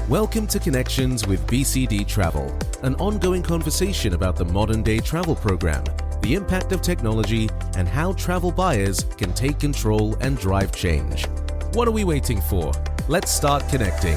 Welcome to Connections with BCD Travel, an ongoing conversation about the modern-day travel program, the impact of technology, and how travel buyers can take control and drive change. What are we waiting for? Let's start connecting.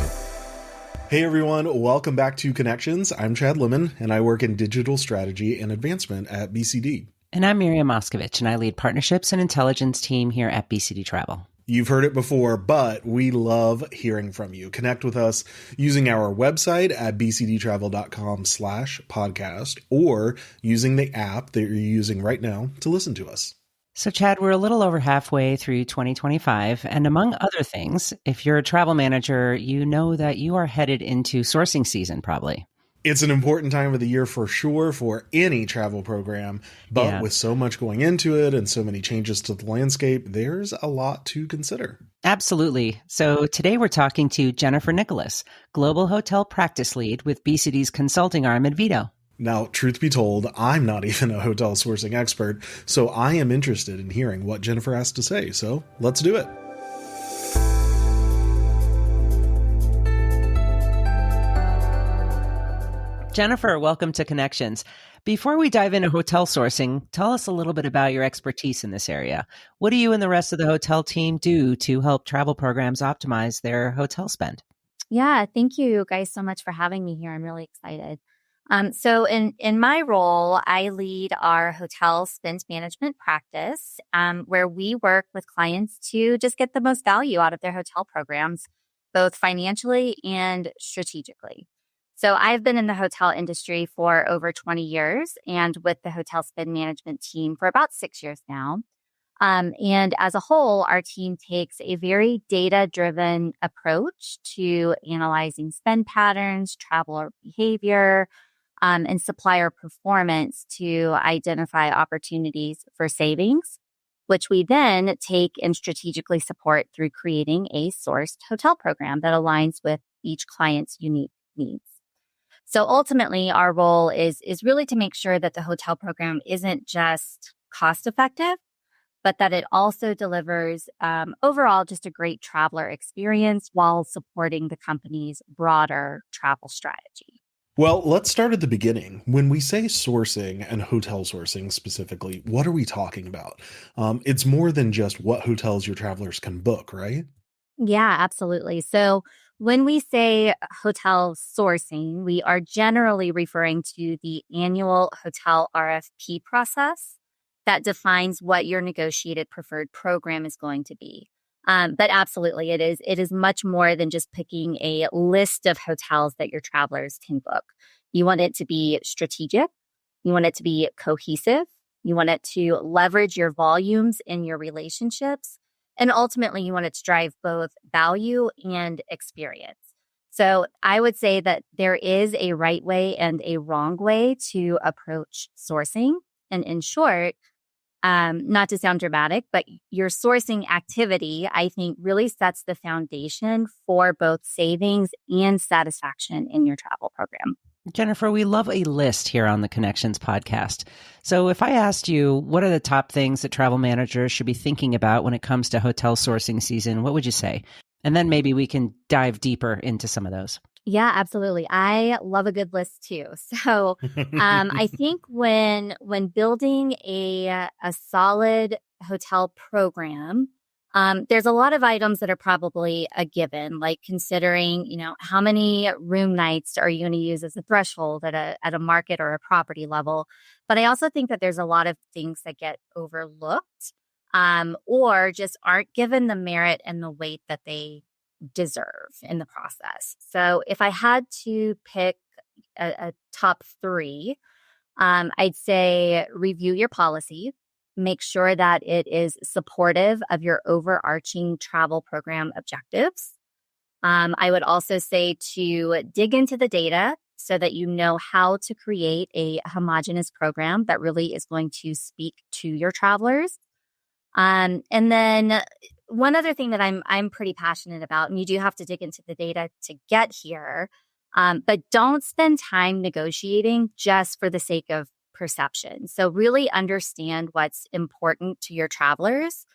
Hey everyone, welcome back to Connections. I'm Chad Lemon, and I work in digital strategy and advancement at BCD. And I'm Miriam Moskovich, and I lead partnerships and intelligence team here at BCD Travel. You've heard it before, but we love hearing from you. Connect with us using our website at bcdtravel.com/podcast or using the app that you're using right now to listen to us. So, Chad, we're a little over halfway through 2025. And among other things, if you're a travel manager, you know that you are headed into sourcing season, probably. It's an important time of the year for sure for any travel program, but with so much going into it and so many changes to the landscape, there's a lot to consider. Absolutely. So today we're talking to Jennifer Nicholas, Global Hotel Practice Lead with BCD's consulting arm, Advito. Now, truth be told, I'm not even a hotel sourcing expert, so I am interested in hearing what Jennifer has to say. So let's do it. Jennifer, welcome to Connections. Before we dive into hotel sourcing, tell us a little bit about your expertise in this area. What do you and the rest of the hotel team do to help travel programs optimize their hotel spend? Yeah, thank you guys so much for having me here. I'm really excited. So in my role, I lead our hotel spend management practice, where we work with clients to just get the most value out of their hotel programs, both financially and strategically. So I've been in the hotel industry for over 20 years and with the hotel spend management team for about 6 years now. And as a whole, our team takes a very data-driven approach to analyzing spend patterns, traveler behavior, and supplier performance to identify opportunities for savings, which we then take and strategically support through creating a sourced hotel program that aligns with each client's unique needs. So ultimately, our role is really to make sure that the hotel program isn't just cost effective, but that it also delivers overall just a great traveler experience while supporting the company's broader travel strategy. Well, let's start at the beginning. When we say sourcing and hotel sourcing specifically, what are we talking about? It's more than just what hotels your travelers can book, right? Yeah, absolutely. So when we say hotel sourcing, we are generally referring to the annual hotel RFP process that defines what your negotiated preferred program is going to be. But absolutely, it is much more than just picking a list of hotels that your travelers can book. You want it to be strategic. You want it to be cohesive. You want it to leverage your volumes in your relationships. And ultimately, you want it to drive both value and experience. So I would say that there is a right way and a wrong way to approach sourcing. And in short, not to sound dramatic, but your sourcing activity, I think, really sets the foundation for both savings and satisfaction in your travel program. Jennifer, we love a list here on the Connections podcast. So if I asked you, what are the top things that travel managers should be thinking about when it comes to hotel sourcing season, what would you say? And then maybe we can dive deeper into some of those. Yeah, absolutely. I love a good list too. So I think when building a solid hotel program, there's a lot of items that are probably a given, like considering, how many room nights are you going to use as a threshold at a market or a property level. But I also think that there's a lot of things that get overlooked or just aren't given the merit and the weight that they deserve in the process. So if I had to pick a top three, I'd say review your policy. Make sure that it is supportive of your overarching travel program objectives. I would also say to dig into the data so that you know how to create a homogeneous program that really is going to speak to your travelers. And then one other thing that I'm pretty passionate about, and you do have to dig into the data to get here, but don't spend time negotiating just for the sake of perception. So really understand what's important to your travelers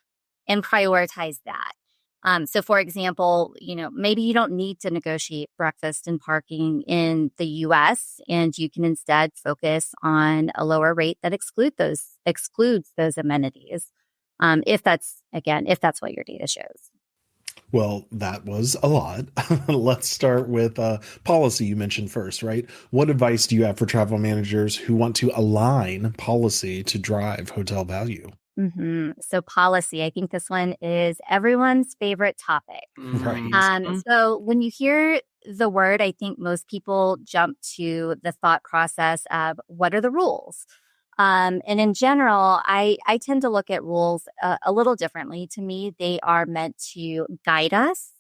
and prioritize that. So for example, maybe you don't need to negotiate breakfast and parking in the US, and you can instead focus on a lower rate that excludes those amenities. If that's what your data shows. Well, that was a lot. Let's start with policy you mentioned first, right? What advice do you have for travel managers who want to align policy to drive hotel value? So policy, I think this one is everyone's favorite topic. Right. So when you hear the word, I think most people jump to the thought process of what are the rules? And in general, I tend to look at rules a little differently. To me, they are meant to guide us,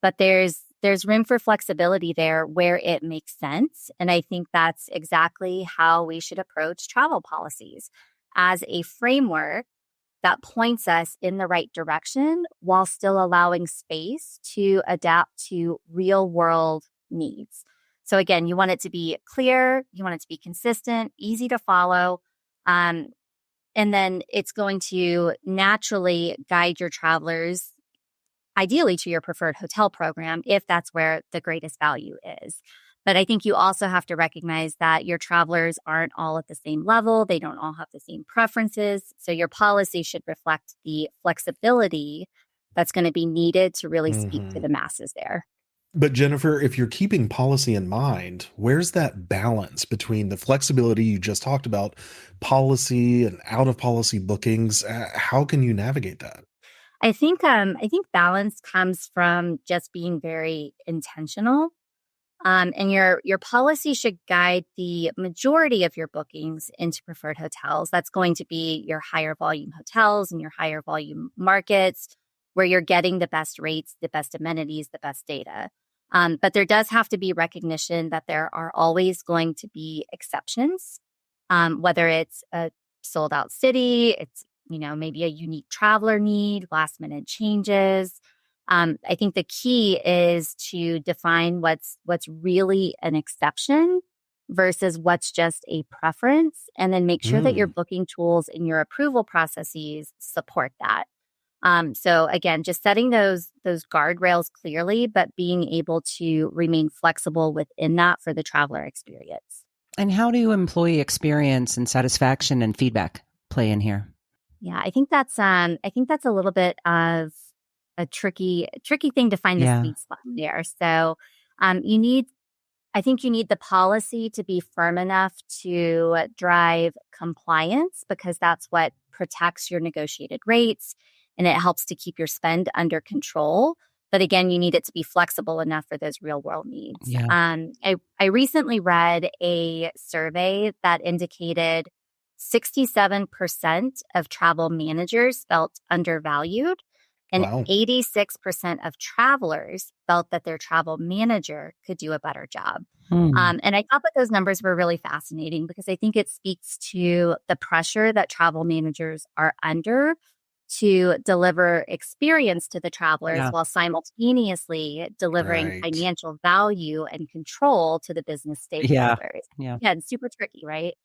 but there's room for flexibility there where it makes sense. And I think that's exactly how we should approach travel policies as a framework that points us in the right direction while still allowing space to adapt to real world needs. So again, you want it to be clear, you want it to be consistent, easy to follow. And then it's going to naturally guide your travelers, ideally to your preferred hotel program, if that's where the greatest value is. But I think you also have to recognize that your travelers aren't all at the same level. They don't all have the same preferences. So your policy should reflect the flexibility that's going to be needed to really speak to the masses there. But Jennifer, if you're keeping policy in mind, where's that balance between the flexibility you just talked about, policy and out of policy bookings? How can you navigate that? I think balance comes from just being very intentional. And your policy should guide the majority of your bookings into preferred hotels. That's going to be your higher volume hotels and your higher volume markets where you're getting the best rates, the best amenities, the best data. But there does have to be recognition that there are always going to be exceptions, whether it's a sold out city, it's maybe a unique traveler need, last minute changes. I think the key is to define what's really an exception versus what's just a preference, and then make sure that your booking tools and your approval processes support that. So again, just setting those guardrails clearly, but being able to remain flexible within that for the traveler experience. And how do employee experience and satisfaction and feedback play in here? Yeah, I think that's a little bit of a tricky thing to find the sweet spot there. So I think you need the policy to be firm enough to drive compliance, because that's what protects your negotiated rates and it helps to keep your spend under control. But again, you need it to be flexible enough for those real world needs. Yeah. I recently read a survey that indicated 67% of travel managers felt undervalued. And 86% of travelers felt that their travel manager could do a better job. And I thought that those numbers were really fascinating, because I think it speaks to the pressure that travel managers are under to deliver experience to the travelers while simultaneously delivering financial value and control to the business stakeholders. Yeah, it's super tricky, right?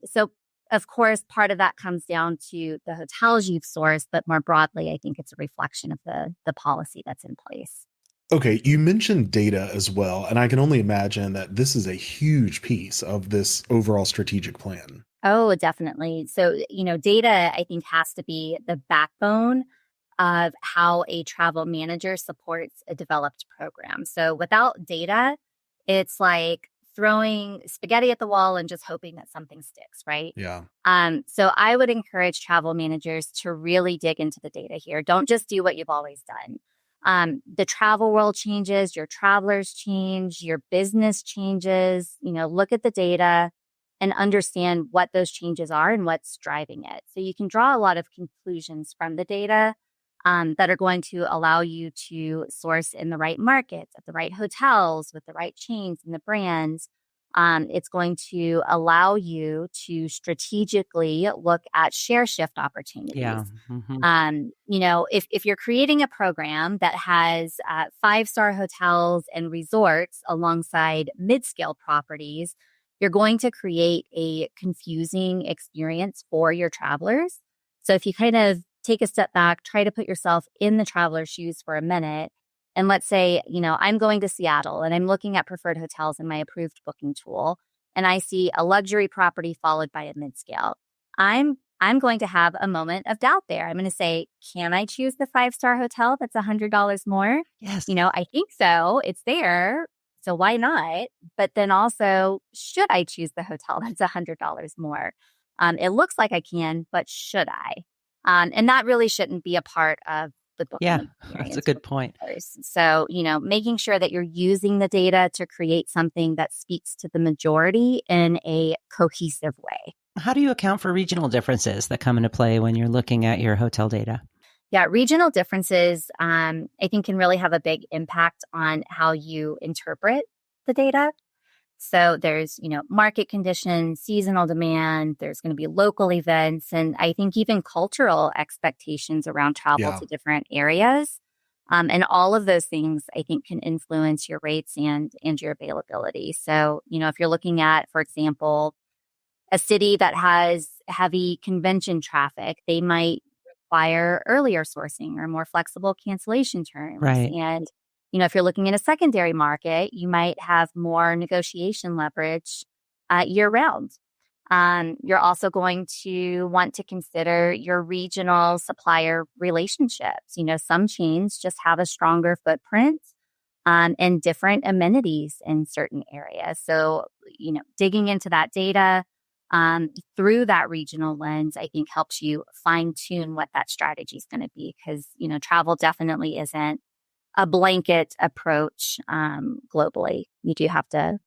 So of course, part of that comes down to the hotels you've sourced, but more broadly, I think it's a reflection of the policy that's in place. Okay, you mentioned data as well, and I can only imagine that this is a huge piece of this overall strategic plan. Oh, definitely. So, data, I think, has to be the backbone of how a travel manager supports a developed program. So without data, it's like throwing spaghetti at the wall and just hoping that something sticks, right? Yeah. So I would encourage travel managers to really dig into the data here. Don't just do what you've always done. The travel world changes, your travelers change, your business changes. Look at the data and understand what those changes are and what's driving it. So you can draw a lot of conclusions from the data that are going to allow you to source in the right markets, at the right hotels, with the right chains and the brands. It's going to allow you to strategically look at share shift opportunities. Yeah. Mm-hmm. If you're creating a program that has 5-star hotels and resorts alongside mid-scale properties, you're going to create a confusing experience for your travelers. So if you kind of take a step back, try to put yourself in the traveler's shoes for a minute. And let's say, I'm going to Seattle and I'm looking at preferred hotels in my approved booking tool, and I see a luxury property followed by a mid-scale. I'm going to have a moment of doubt there. I'm going to say, can I choose the 5-star hotel that's $100 more? Yes. I think so. It's there. So why not? But then also, should I choose the hotel that's $100 more? It looks like I can, but should I? And that really shouldn't be a part of the booking Yeah, experience. that's a good point. So, making sure that you're using the data to create something that speaks to the majority in a cohesive way. How do you account for regional differences that come into play when you're looking at your hotel data? Yeah, regional differences, I think, can really have a big impact on how you interpret the data. So there's, market conditions, seasonal demand, there's going to be local events, and I think even cultural expectations around travel Yeah. to different areas. And all of those things, I think, can influence your rates and your availability. So, if you're looking at, for example, a city that has heavy convention traffic, they might require earlier sourcing or more flexible cancellation terms. Right. And, if you're looking in a secondary market, you might have more negotiation leverage year round. You're also going to want to consider your regional supplier relationships. Some chains just have a stronger footprint and different amenities in certain areas. So, digging into that data through that regional lens, I think helps you fine tune what that strategy is going to be, because, travel definitely isn't a blanket approach globally. You do have to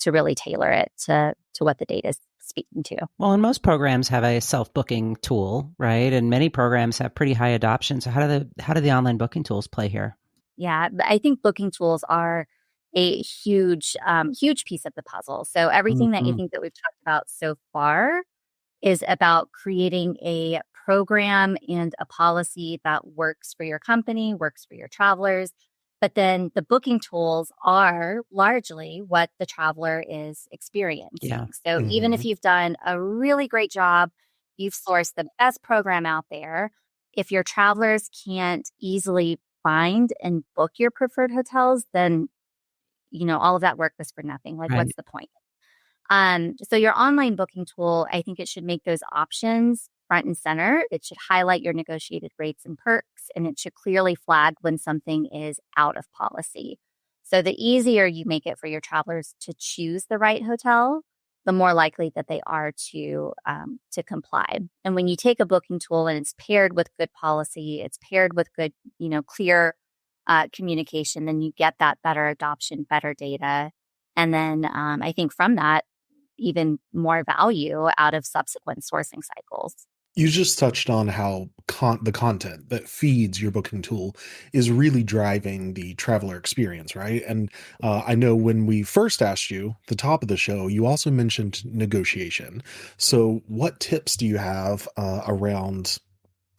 really tailor it to what the data is speaking to. Well, and most programs have a self-booking tool, right? And many programs have pretty high adoption. So how do the online booking tools play here? Yeah, I think booking tools are a huge piece of the puzzle. So everything that you think that we've talked about so far is about creating a program and a policy that works for your company, works for your travelers. But then the booking tools are largely what the traveler is experiencing. Yeah. So even if you've done a really great job, you've sourced the best program out there, if your travelers can't easily find and book your preferred hotels, then all of that work was for nothing. Like, Right. what's the point? So your online booking tool, I think it should make those options front and center. It should highlight your negotiated rates and perks, and it should clearly flag when something is out of policy. So the easier you make it for your travelers to choose the right hotel, the more likely that they are to comply. And when you take a booking tool and it's paired with good policy, it's paired with good, clear communication, then you get that better adoption, better data. And then I think from that, even more value out of subsequent sourcing cycles. You just touched on how the content that feeds your booking tool is really driving the traveler experience, right? And I know when we first asked you at the top of the show, you also mentioned negotiation. So what tips do you have around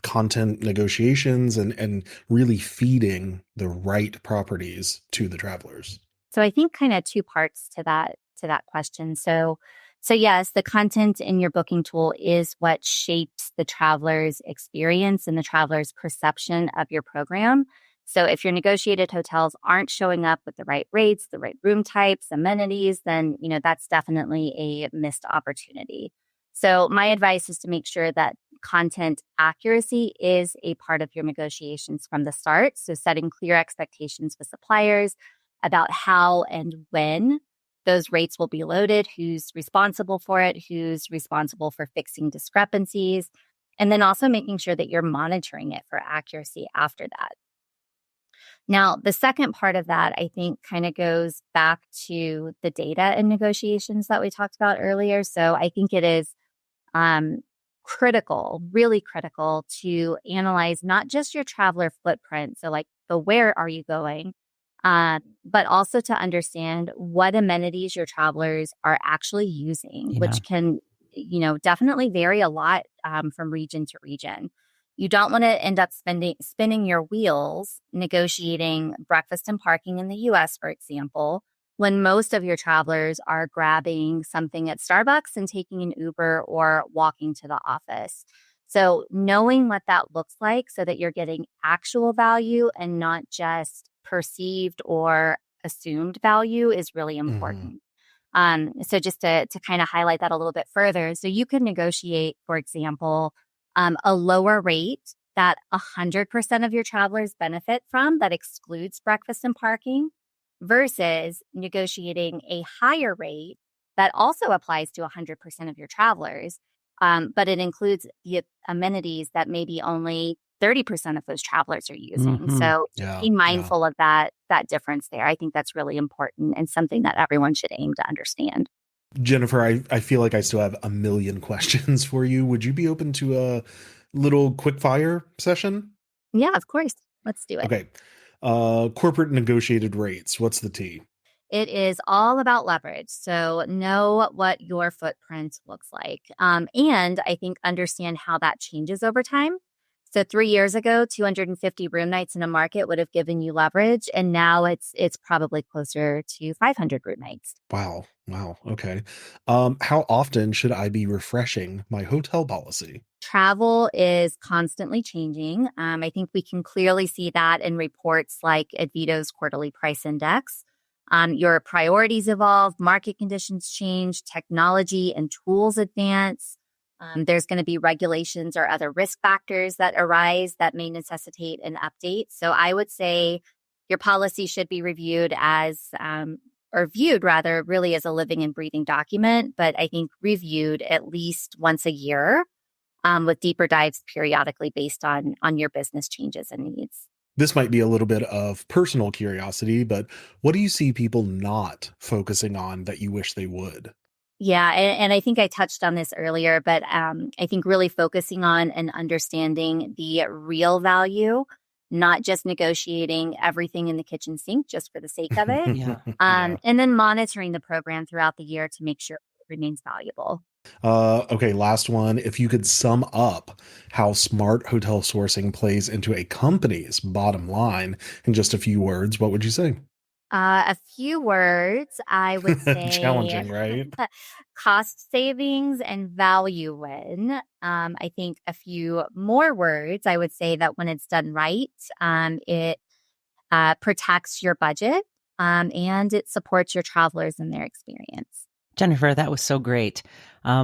content negotiations and really feeding the right properties to the travelers? So I think kind of two parts to that question. So yes, the content in your booking tool is what shapes the traveler's experience and the traveler's perception of your program. So if your negotiated hotels aren't showing up with the right rates, the right room types, amenities, then that's definitely a missed opportunity. So my advice is to make sure that content accuracy is a part of your negotiations from the start. So setting clear expectations with suppliers about how and when those rates will be loaded, who's responsible for it, who's responsible for fixing discrepancies, and then also making sure that you're monitoring it for accuracy after that. Now, the second part of that, I think, kind of goes back to the data and negotiations that we talked about earlier. So I think it is critical, really critical, to analyze not just your traveler footprint, so like the where are you going, but also to understand what amenities your travelers are actually using, which can, definitely vary a lot from region to region. You don't want to end up spinning your wheels negotiating breakfast and parking in the US, for example, when most of your travelers are grabbing something at Starbucks and taking an Uber or walking to the office. So knowing what that looks like so that you're getting actual value and not just perceived or assumed value is really Hmm. important. So just to kind of highlight that a little bit further, so you can negotiate, for example, a lower rate that 100% of your travelers benefit from that excludes breakfast and parking versus negotiating a higher rate that also applies to 100% of your travelers. But it includes the amenities that maybe only 30% of those travelers are using. Hmm. So Yeah. be Yeah. mindful of that difference there. I think that's really important and something that everyone should aim to understand. Jennifer, I feel like I still have a million questions for you. Would you be open to a little quick fire session? Yeah, of course. Let's do it. Okay. Corporate negotiated rates. What's the T? It is all about leverage. So know what your footprint looks like. And I think understand how that changes over time. So 3 years ago, 250 room nights in a market would have given you leverage. And now it's probably closer to 500 room nights. Wow. Wow. Okay. How often should I be refreshing my hotel policy? Travel is constantly changing. I think we can clearly see that in reports like Advito's quarterly price index. Your priorities evolve, market conditions change, technology and tools advance. There's going to be regulations or other risk factors that arise that may necessitate an update. So I would say your policy should be reviewed or viewed rather, really as a living and breathing document, but I think reviewed at least once a year with deeper dives periodically based on your business changes and needs. This might be a little bit of personal curiosity, but what do you see people not focusing on that you wish they would? Yeah, and I think I touched on this earlier, but I think really focusing on and understanding the real value, not just negotiating everything in the kitchen sink just for the sake of it, Yeah. Yeah. and then monitoring the program throughout the year to make sure it remains valuable. Okay, last one. If you could sum up how smart hotel sourcing plays into a company's bottom line in just a few words, what would you say? A few words, I would say Challenging, right? cost savings and value win. I think a few more words, I would say that when it's done right, it protects your budget and it supports your travelers and their experience. Jennifer, that was so great.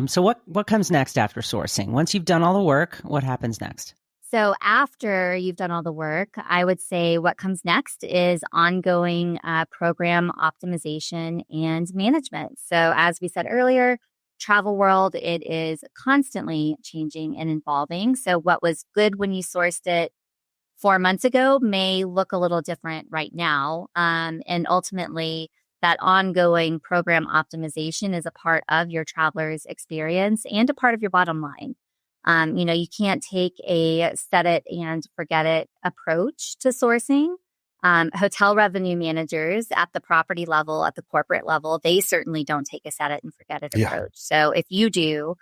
So what comes next after sourcing? Once you've done all the work, what happens next? So after you've done all the work, I would say what comes next is ongoing program optimization and management. So as we said earlier, travel world, it is constantly changing and evolving. So what was good when you sourced it 4 months ago may look a little different right now. And ultimately, that ongoing program optimization is a part of your traveler's experience and a part of your bottom line. You can't take a set it and forget it approach to sourcing. Hotel revenue managers at the property level, at the corporate level, they certainly don't take a set it and forget it Yeah. approach. So if you do,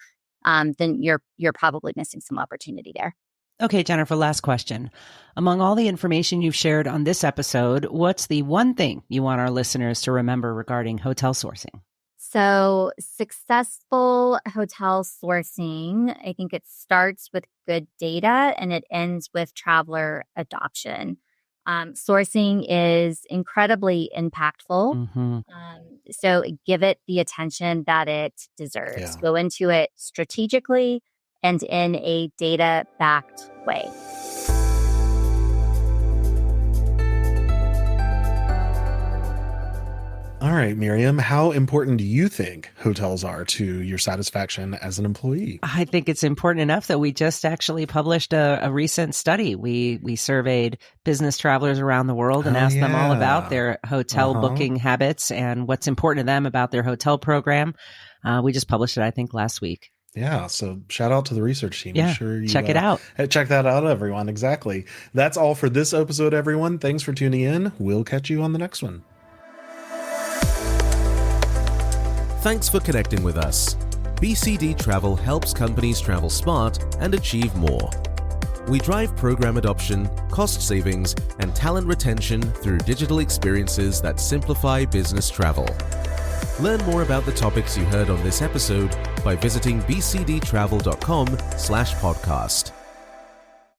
then you're probably missing some opportunity there. Okay, Jennifer, last question. Among all the information you've shared on this episode, what's the one thing you want our listeners to remember regarding hotel sourcing? So successful hotel sourcing, I think it starts with good data and it ends with traveler adoption. Sourcing is incredibly impactful. Mm-hmm. So give it the attention that it deserves. Yeah. Go into it strategically and in a data-backed way. All right, Miriam, how important do you think hotels are to your satisfaction as an employee? I think it's important enough that we just actually published a recent study. We surveyed business travelers around the world and asked them all about their hotel booking habits and what's important to them about their hotel program. We just published it, I think, last week. Yeah, so shout out to the research team. Yeah, Make sure you check it out. Check that out, everyone. Exactly. That's all for this episode, everyone. Thanks for tuning in. We'll catch you on the next one. Thanks for connecting with us. BCD Travel helps companies travel smart and achieve more. We drive program adoption, cost savings, and talent retention through digital experiences that simplify business travel. Learn more about the topics you heard on this episode by visiting bcdtravel.com/podcast.